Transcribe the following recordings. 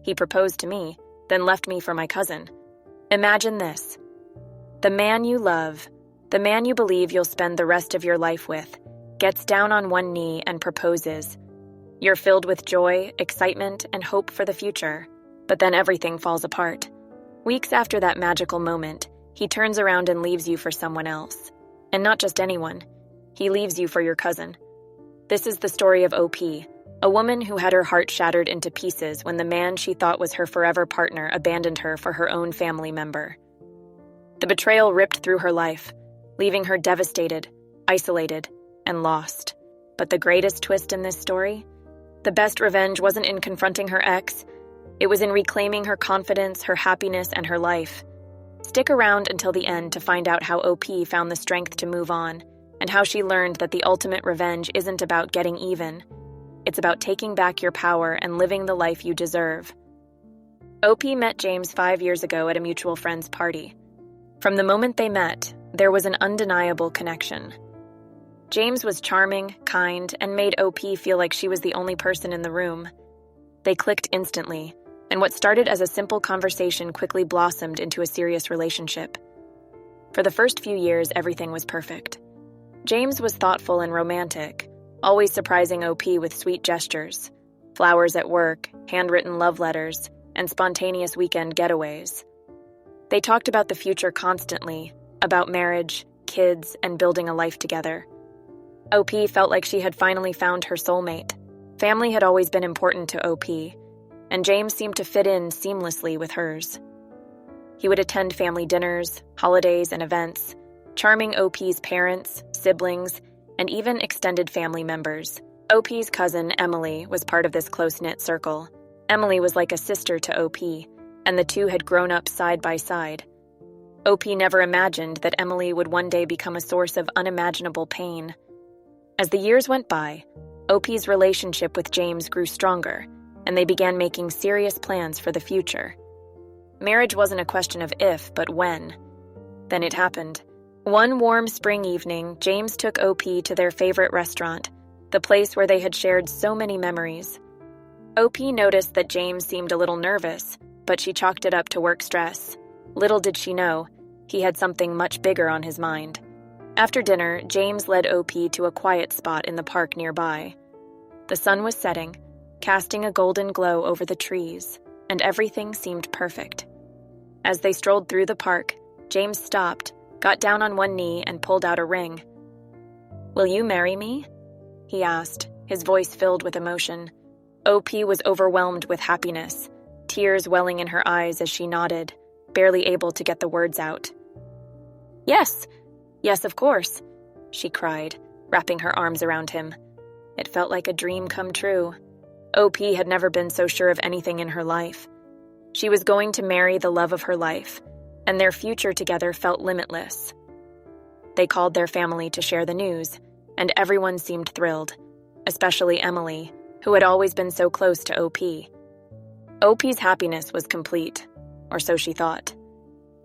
He proposed to me, then left me for my cousin. Imagine this. The man you love, the man you believe you'll spend the rest of your life with, gets down on one knee and proposes. You're filled with joy, excitement, and hope for the future, but then everything falls apart. Weeks after that magical moment, he turns around and leaves you for someone else. And not just anyone. He leaves you for your cousin. This is the story of OP, a woman who had her heart shattered into pieces when the man she thought was her forever partner abandoned her for her own family member. The betrayal ripped through her life, leaving her devastated, isolated, and lost. But the greatest twist in this story? The best revenge wasn't in confronting her ex. It was in reclaiming her confidence, her happiness, and her life. Stick around until the end to find out how OP found the strength to move on, and how she learned that the ultimate revenge isn't about getting even. It's about taking back your power and living the life you deserve. OP met James 5 years ago at a mutual friend's party. From the moment they met, there was an undeniable connection. James was charming, kind, and made OP feel like she was the only person in the room. They clicked instantly, and what started as a simple conversation quickly blossomed into a serious relationship. For the first few years, everything was perfect. James was thoughtful and romantic, always surprising OP with sweet gestures, flowers at work, handwritten love letters, and spontaneous weekend getaways. They talked about the future constantly, about marriage, kids, and building a life together. OP felt like she had finally found her soulmate. Family had always been important to OP, and James seemed to fit in seamlessly with hers. He would attend family dinners, holidays, and events, charming OP's parents, siblings, and even extended family members. OP's cousin, Emily, was part of this close-knit circle. Emily was like a sister to OP, and the two had grown up side by side. OP never imagined that Emily would one day become a source of unimaginable pain. As the years went by, OP's relationship with James grew stronger, and they began making serious plans for the future. Marriage wasn't a question of if, but when. Then it happened. One warm spring evening, James took OP to their favorite restaurant, the place where they had shared so many memories. OP noticed that James seemed a little nervous, but she chalked it up to work stress. Little did she know, he had something much bigger on his mind. After dinner, James led OP to a quiet spot in the park nearby. The sun was setting, casting a golden glow over the trees, and everything seemed perfect. As they strolled through the park, James stopped, got down on one knee, and pulled out a ring. "Will you marry me?" he asked, his voice filled with emotion. OP was overwhelmed with happiness, tears welling in her eyes as she nodded, barely able to get the words out. "Yes, yes, of course," she cried, wrapping her arms around him. It felt like a dream come true. OP had never been so sure of anything in her life. She was going to marry the love of her life, and their future together felt limitless. They called their family to share the news, and everyone seemed thrilled, especially Emily, who had always been so close to OP. OP's happiness was complete, or so she thought.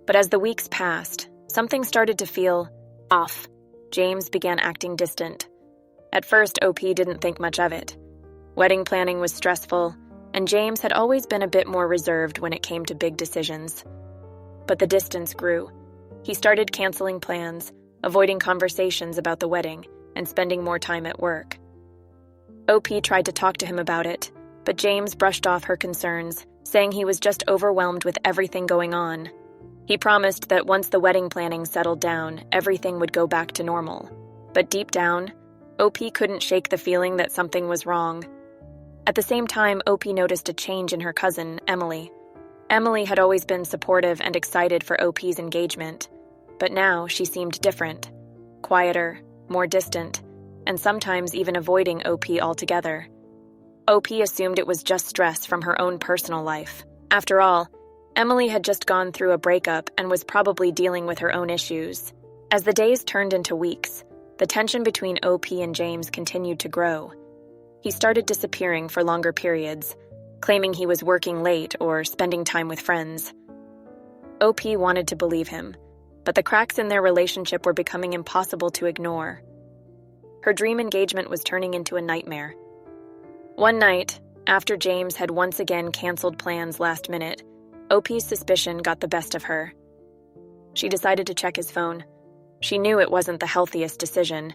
But as the weeks passed, something started to feel off. James began acting distant. At first, OP didn't think much of it. Wedding planning was stressful, and James had always been a bit more reserved when it came to big decisions. But the distance grew. He started canceling plans, avoiding conversations about the wedding, and spending more time at work. OP tried to talk to him about it, but James brushed off her concerns, saying he was just overwhelmed with everything going on. He promised that once the wedding planning settled down, everything would go back to normal. But deep down, OP couldn't shake the feeling that something was wrong. At the same time, OP noticed a change in her cousin, Emily. Emily had always been supportive and excited for OP's engagement, but now she seemed different, quieter, more distant, and sometimes even avoiding OP altogether. OP assumed it was just stress from her own personal life. After all, Emily had just gone through a breakup and was probably dealing with her own issues. As the days turned into weeks, the tension between OP and James continued to grow. He started disappearing for longer periods, claiming he was working late or spending time with friends. OP wanted to believe him, but the cracks in their relationship were becoming impossible to ignore. Her dream engagement was turning into a nightmare. One night, After James had once again canceled plans last minute, OP's suspicion got the best of her. She decided to check his phone. She knew it wasn't the healthiest decision,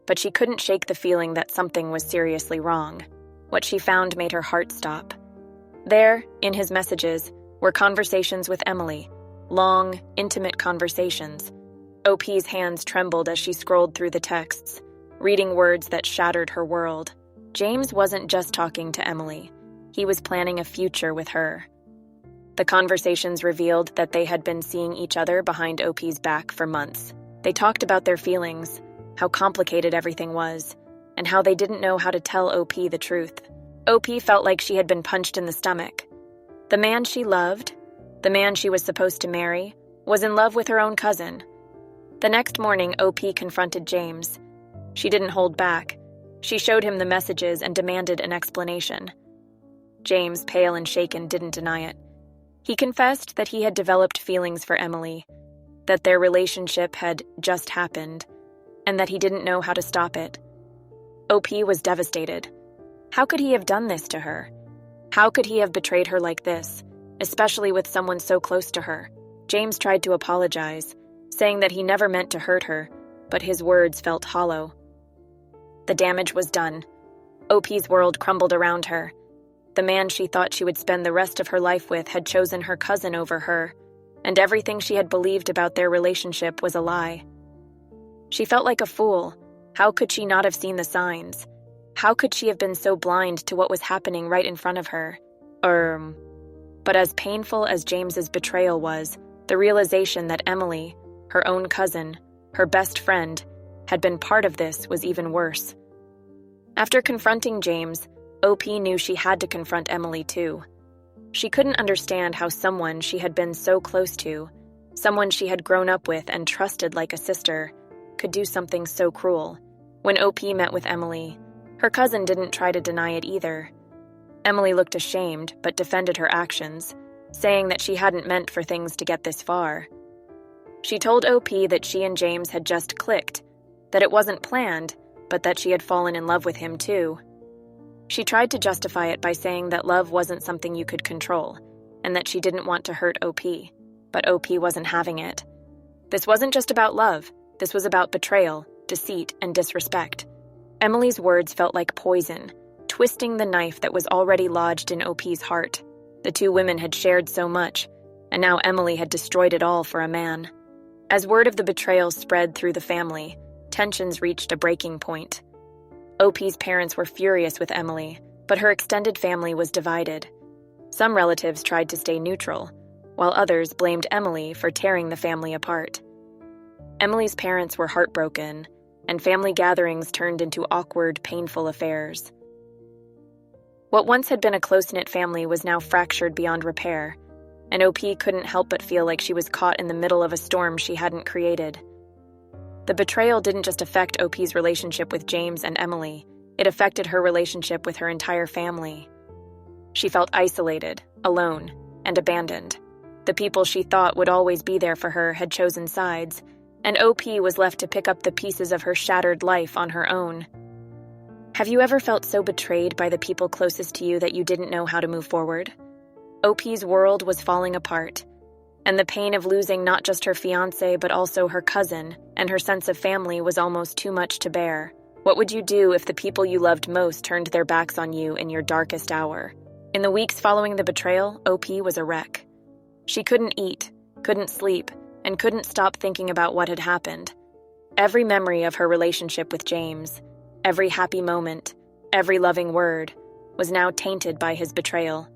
but she couldn't shake the feeling that something was seriously wrong. What she found made her heart stop. There, in his messages, were conversations with Emily. Long, intimate conversations. OP's hands trembled as she scrolled through the texts, reading words that shattered her world. James wasn't just talking to Emily. He was planning a future with her. The conversations revealed that they had been seeing each other behind OP's back for months. They talked about their feelings, how complicated everything was, and how they didn't know how to tell OP the truth. OP felt like she had been punched in the stomach. The man she loved, the man she was supposed to marry, was in love with her own cousin. The next morning, OP confronted James. She didn't hold back. She showed him the messages and demanded an explanation. James, pale and shaken, didn't deny it. He confessed that he had developed feelings for Emily, that their relationship had just happened, and that he didn't know how to stop it. OP was devastated. How could he have done this to her? How could he have betrayed her like this, especially with someone so close to her? James tried to apologize, saying that he never meant to hurt her, but his words felt hollow. The damage was done. OP's world crumbled around her. The man she thought she would spend the rest of her life with had chosen her cousin over her, and everything she had believed about their relationship was a lie. She felt like a fool. How could she not have seen the signs? How could she have been so blind to what was happening right in front of her? But as painful as James's betrayal was, the realization that Emily, her own cousin, her best friend, had been part of this was even worse. After confronting James, OP knew she had to confront Emily too. She couldn't understand how someone she had been so close to, someone she had grown up with and trusted like a sister, could do something so cruel. When OP met with Emily, her cousin didn't try to deny it either. Emily looked ashamed but defended her actions, saying that she hadn't meant for things to get this far. She told OP that she and James had just clicked, that it wasn't planned, but that she had fallen in love with him too. She tried to justify it by saying that love wasn't something you could control, and that she didn't want to hurt OP, but OP wasn't having it. This wasn't just about love, this was about betrayal, deceit, and disrespect. Emily's words felt like poison, twisting the knife that was already lodged in OP's heart. The two women had shared so much, and now Emily had destroyed it all for a man. As word of the betrayal spread through the family, tensions reached a breaking point. OP's parents were furious with Emily, but her extended family was divided. Some relatives tried to stay neutral, while others blamed Emily for tearing the family apart. Emily's parents were heartbroken, and family gatherings turned into awkward, painful affairs. What once had been a close-knit family was now fractured beyond repair, and OP couldn't help but feel like she was caught in the middle of a storm she hadn't created. The betrayal didn't just affect OP's relationship with James and Emily, it affected her relationship with her entire family. She felt isolated, alone, and abandoned. The people she thought would always be there for her had chosen sides, and OP was left to pick up the pieces of her shattered life on her own. Have you ever felt so betrayed by the people closest to you that you didn't know how to move forward? OP's world was falling apart, and the pain of losing not just her fiancé but also her cousin and her sense of family was almost too much to bear. What would you do if the people you loved most turned their backs on you in your darkest hour? In the weeks following the betrayal, OP was a wreck. She couldn't eat, couldn't sleep, and couldn't stop thinking about what had happened. Every memory of her relationship with James, every happy moment, every loving word, was now tainted by his betrayal.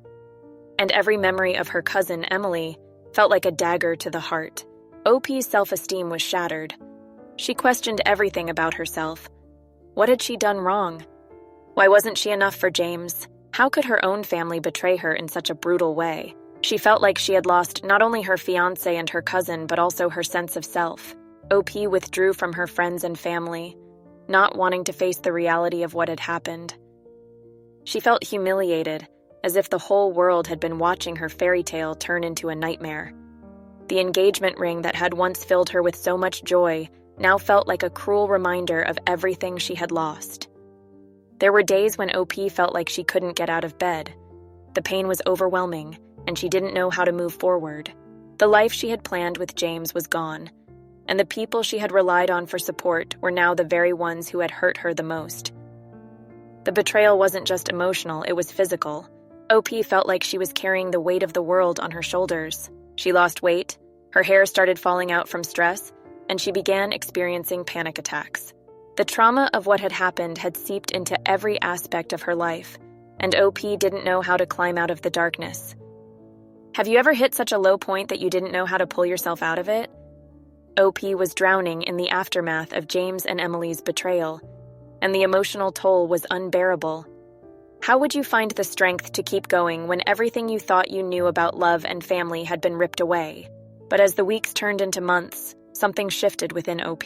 And every memory of her cousin, Emily, felt like a dagger to the heart. OP's self-esteem was shattered. She questioned everything about herself. What had she done wrong? Why wasn't she enough for James? How could her own family betray her in such a brutal way? She felt like she had lost not only her fiancé and her cousin, but also her sense of self. OP withdrew from her friends and family, not wanting to face the reality of what had happened. She felt humiliated, as if the whole world had been watching her fairy tale turn into a nightmare. The engagement ring that had once filled her with so much joy now felt like a cruel reminder of everything she had lost. There were days when OP felt like she couldn't get out of bed. The pain was overwhelming, and she didn't know how to move forward. The life she had planned with James was gone, and the people she had relied on for support were now the very ones who had hurt her the most. The betrayal wasn't just emotional, it was physical. OP felt like she was carrying the weight of the world on her shoulders. She lost weight, her hair started falling out from stress, and she began experiencing panic attacks. The trauma of what had happened had seeped into every aspect of her life, and OP didn't know how to climb out of the darkness. Have you ever hit such a low point that you didn't know how to pull yourself out of it? OP was drowning in the aftermath of James and Emily's betrayal, and the emotional toll was unbearable. How would you find the strength to keep going when everything you thought you knew about love and family had been ripped away? But as the weeks turned into months, something shifted within OP.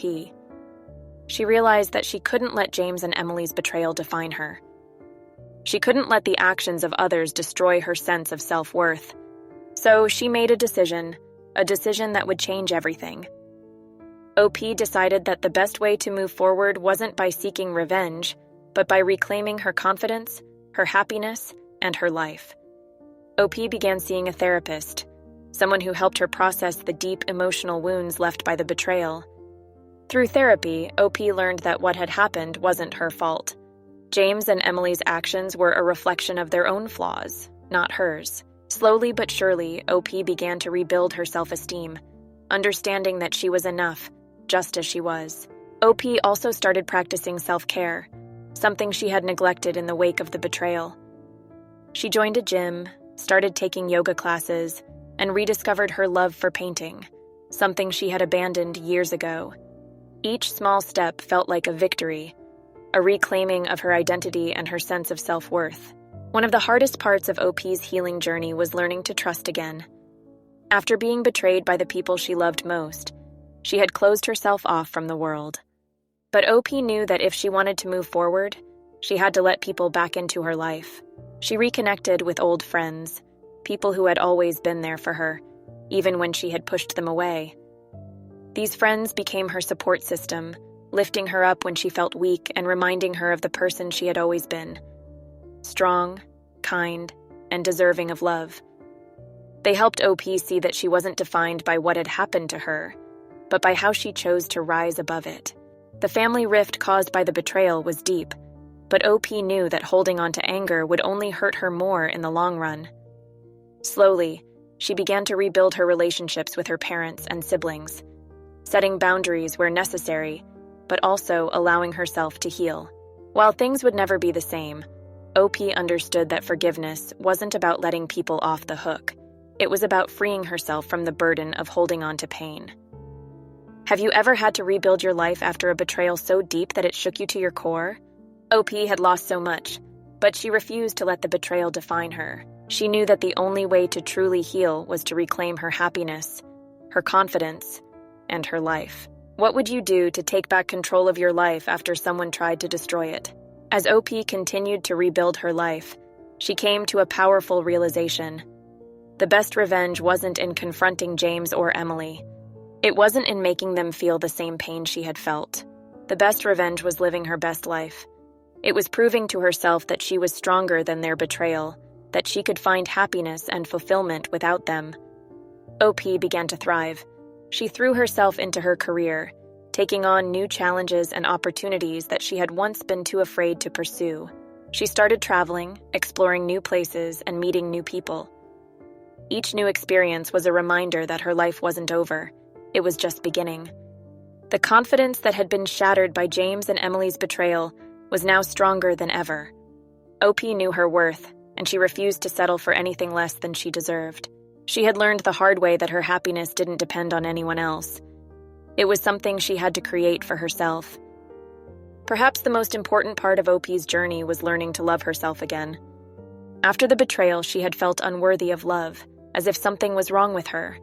She realized that she couldn't let James and Emily's betrayal define her. She couldn't let the actions of others destroy her sense of self-worth. So she made a decision that would change everything. OP decided that the best way to move forward wasn't by seeking revenge, but by reclaiming her confidence, her happiness, and her life. OP began seeing a therapist, someone who helped her process the deep emotional wounds left by the betrayal. Through therapy, OP learned that what had happened wasn't her fault. James and Emily's actions were a reflection of their own flaws, not hers. Slowly but surely, OP began to rebuild her self-esteem, understanding that she was enough, just as she was. OP also started practicing self-care, something she had neglected in the wake of the betrayal. She joined a gym, started taking yoga classes, and rediscovered her love for painting, something she had abandoned years ago. Each small step felt like a victory, a reclaiming of her identity and her sense of self-worth. One of the hardest parts of OP's healing journey was learning to trust again. After being betrayed by the people she loved most, she had closed herself off from the world. But OP knew that if she wanted to move forward, she had to let people back into her life. She reconnected with old friends, people who had always been there for her, even when she had pushed them away. These friends became her support system, lifting her up when she felt weak and reminding her of the person she had always been. Strong, kind, and deserving of love. They helped OP see that she wasn't defined by what had happened to her, but by how she chose to rise above it. The family rift caused by the betrayal was deep, but OP knew that holding on to anger would only hurt her more in the long run. Slowly, she began to rebuild her relationships with her parents and siblings, setting boundaries where necessary, but also allowing herself to heal. While things would never be the same, OP understood that forgiveness wasn't about letting people off the hook. It was about freeing herself from the burden of holding on to pain. Have you ever had to rebuild your life after a betrayal so deep that it shook you to your core? OP had lost so much, but she refused to let the betrayal define her. She knew that the only way to truly heal was to reclaim her happiness, her confidence, and her life. What would you do to take back control of your life after someone tried to destroy it? As OP continued to rebuild her life, she came to a powerful realization. The best revenge wasn't in confronting James or Emily. It wasn't in making them feel the same pain she had felt. The best revenge was living her best life. It was proving to herself that she was stronger than their betrayal, that she could find happiness and fulfillment without them. OP began to thrive. She threw herself into her career, taking on new challenges and opportunities that she had once been too afraid to pursue. She started traveling, exploring new places, and meeting new people. Each new experience was a reminder that her life wasn't over. It was just beginning. The confidence that had been shattered by James and Emily's betrayal was now stronger than ever. OP knew her worth, and she refused to settle for anything less than she deserved. She had learned the hard way that her happiness didn't depend on anyone else. It was something she had to create for herself. Perhaps the most important part of OP's journey was learning to love herself again. After the betrayal, she had felt unworthy of love, as if something was wrong with her.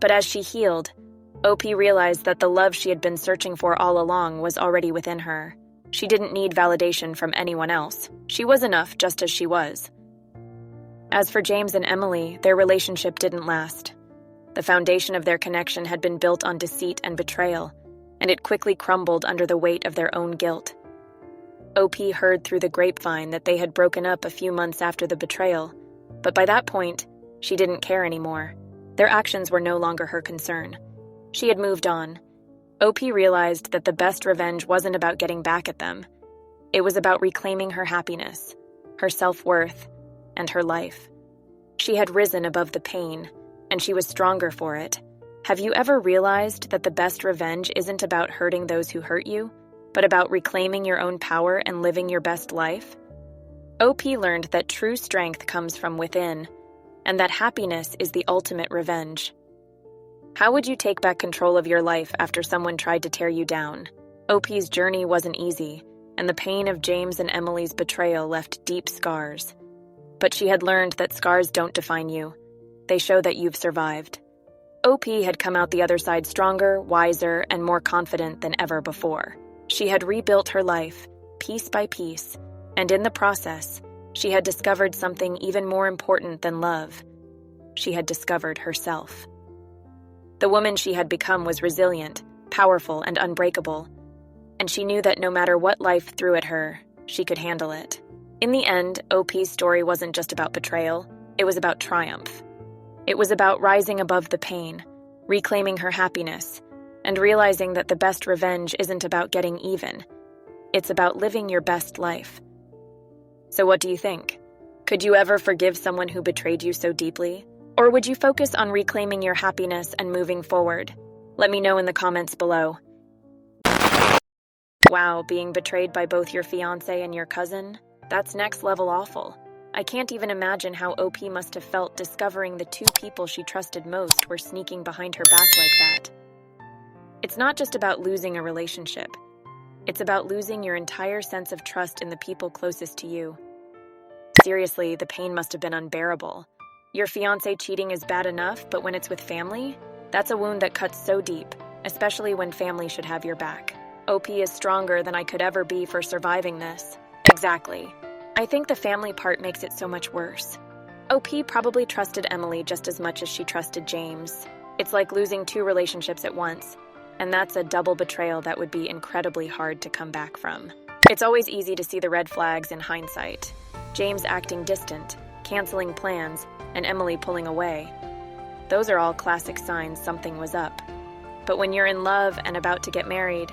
But as she healed, OP realized that the love she had been searching for all along was already within her. She didn't need validation from anyone else. She was enough just as she was. As for James and Emily, their relationship didn't last. The foundation of their connection had been built on deceit and betrayal, and it quickly crumbled under the weight of their own guilt. OP heard through the grapevine that they had broken up a few months after the betrayal, but by that point, she didn't care anymore. Their actions were no longer her concern. She had moved on. OP realized that the best revenge wasn't about getting back at them. It was about reclaiming her happiness, her self-worth, and her life. She had risen above the pain, and she was stronger for it. Have you ever realized that the best revenge isn't about hurting those who hurt you, but about reclaiming your own power and living your best life? OP learned that true strength comes from within, and that happiness is the ultimate revenge. How would you take back control of your life after someone tried to tear you down? OP's journey wasn't easy, and the pain of James and Emily's betrayal left deep scars. But she had learned that scars don't define you. They show that you've survived. OP had come out the other side stronger, wiser, and more confident than ever before. She had rebuilt her life, piece by piece, and in the process, she had discovered something even more important than love. She had discovered herself. The woman she had become was resilient, powerful, and unbreakable, and she knew that no matter what life threw at her, she could handle it. In the end, OP's story wasn't just about betrayal, it was about triumph. It was about rising above the pain, reclaiming her happiness, and realizing that the best revenge isn't about getting even. It's about living your best life. So what do you think? Could you ever forgive someone who betrayed you so deeply? Or would you focus on reclaiming your happiness and moving forward? Let me know in the comments below. Wow, being betrayed by both your fiancé and your cousin? That's next level awful. I can't even imagine how OP must have felt discovering the two people she trusted most were sneaking behind her back like that. It's not just about losing a relationship. It's about losing your entire sense of trust in the people closest to you. Seriously, the pain must have been unbearable. Your fiancé cheating is bad enough, but when it's with family, that's a wound that cuts so deep, especially when family should have your back. OP is stronger than I could ever be for surviving this. Exactly. I think the family part makes it so much worse. OP probably trusted Emily just as much as she trusted James. It's like losing two relationships at once, and that's a double betrayal that would be incredibly hard to come back from. It's always easy to see the red flags in hindsight. James acting distant, canceling plans, and Emily pulling away. Those are all classic signs something was up. But when you're in love and about to get married,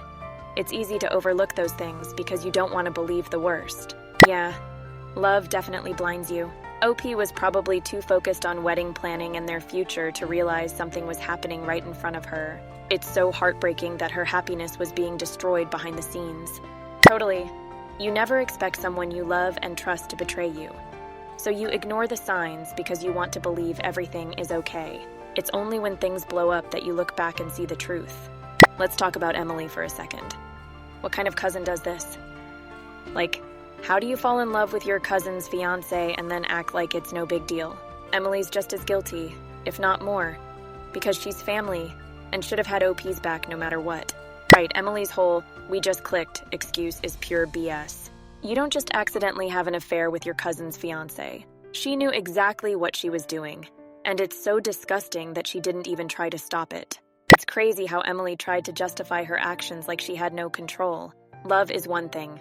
it's easy to overlook those things because you don't want to believe the worst. Yeah, love definitely blinds you. OP was probably too focused on wedding planning and their future to realize something was happening right in front of her. It's so heartbreaking that her happiness was being destroyed behind the scenes. Totally. You never expect someone you love and trust to betray you. So you ignore the signs because you want to believe everything is okay. It's only when things blow up that you look back and see the truth. Let's talk about Emily for a second. What kind of cousin does this? Like, how do you fall in love with your cousin's fiancé and then act like it's no big deal? Emily's just as guilty, if not more, because she's family and should have had OP's back no matter what. Right, Emily's whole "we just clicked" excuse is pure BS. You don't just accidentally have an affair with your cousin's fiancé. She knew exactly what she was doing, and it's so disgusting that she didn't even try to stop it. It's crazy how Emily tried to justify her actions like she had no control. Love is one thing,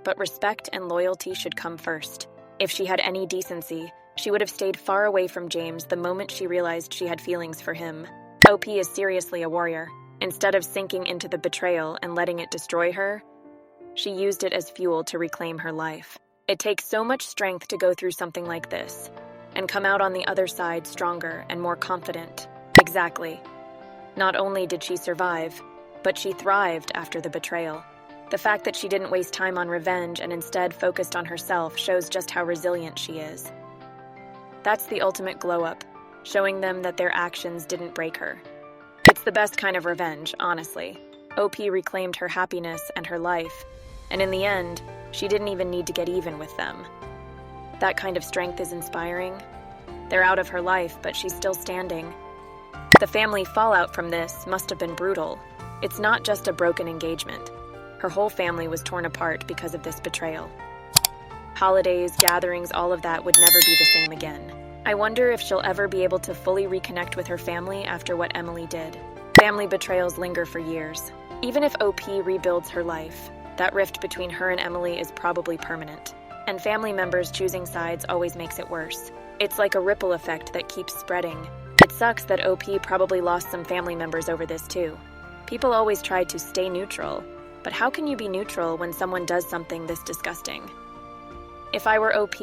but respect and loyalty should come first. If she had any decency, she would have stayed far away from James the moment she realized she had feelings for him. OP is seriously a warrior. Instead of sinking into the betrayal and letting it destroy her, she used it as fuel to reclaim her life. It takes so much strength to go through something like this and come out on the other side stronger and more confident. Exactly. Not only did she survive, but she thrived after the betrayal. The fact that she didn't waste time on revenge and instead focused on herself shows just how resilient she is. That's the ultimate glow-up, showing them that their actions didn't break her. It's the best kind of revenge, honestly. OP reclaimed her happiness and her life, and in the end, she didn't even need to get even with them. That kind of strength is inspiring. They're out of her life, but she's still standing. The family fallout from this must have been brutal. It's not just a broken engagement. Her whole family was torn apart because of this betrayal. Holidays, gatherings, all of that would never be the same again. I wonder if she'll ever be able to fully reconnect with her family after what Emily did. Family betrayals linger for years. Even if OP rebuilds her life, That rift between her and Emily is probably permanent. And family members choosing sides always makes it worse. It's like a ripple effect that keeps spreading. It sucks that OP probably lost some family members over this too. People always try to stay neutral, but how can you be neutral when someone does something this disgusting? If I were OP,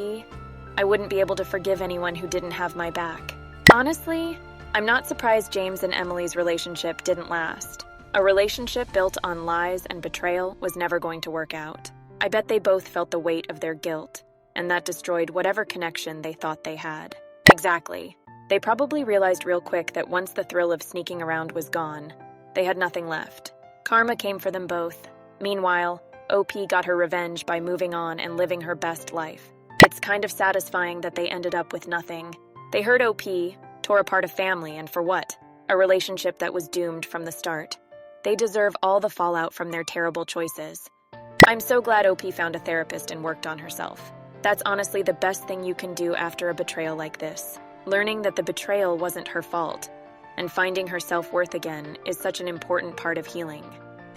I wouldn't be able to forgive anyone who didn't have my back. Honestly, I'm not surprised James and Emily's relationship didn't last. A relationship built on lies and betrayal was never going to work out. I bet they both felt the weight of their guilt, and that destroyed whatever connection they thought they had. Exactly. They probably realized real quick that once the thrill of sneaking around was gone, they had nothing left. Karma came for them both. Meanwhile, OP got her revenge by moving on and living her best life. It's kind of satisfying that they ended up with nothing. They hurt OP, tore apart a family, and for what? A relationship that was doomed from the start. They deserve all the fallout from their terrible choices. I'm so glad OP found a therapist and worked on herself. That's honestly the best thing you can do after a betrayal like this. Learning that the betrayal wasn't her fault, and finding her self-worth again is such an important part of healing.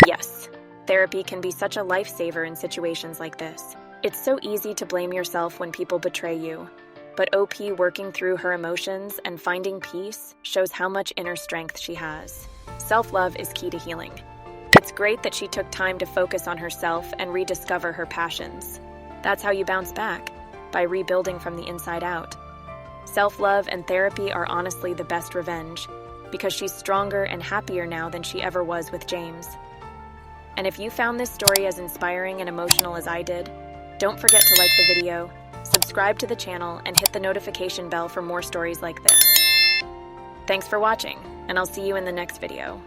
Yes, therapy can be such a lifesaver in situations like this. It's so easy to blame yourself when people betray you, but OP working through her emotions and finding peace shows how much inner strength she has. Self-love is key to healing. It's great that she took time to focus on herself and rediscover her passions. That's how you bounce back, by rebuilding from the inside out. Self-love and therapy are honestly the best revenge, because she's stronger and happier now than she ever was with James. And if you found this story as inspiring and emotional as I did, don't forget to like the video, subscribe to the channel, and hit the notification bell for more stories like this. Thanks for watching, and I'll see you in the next video.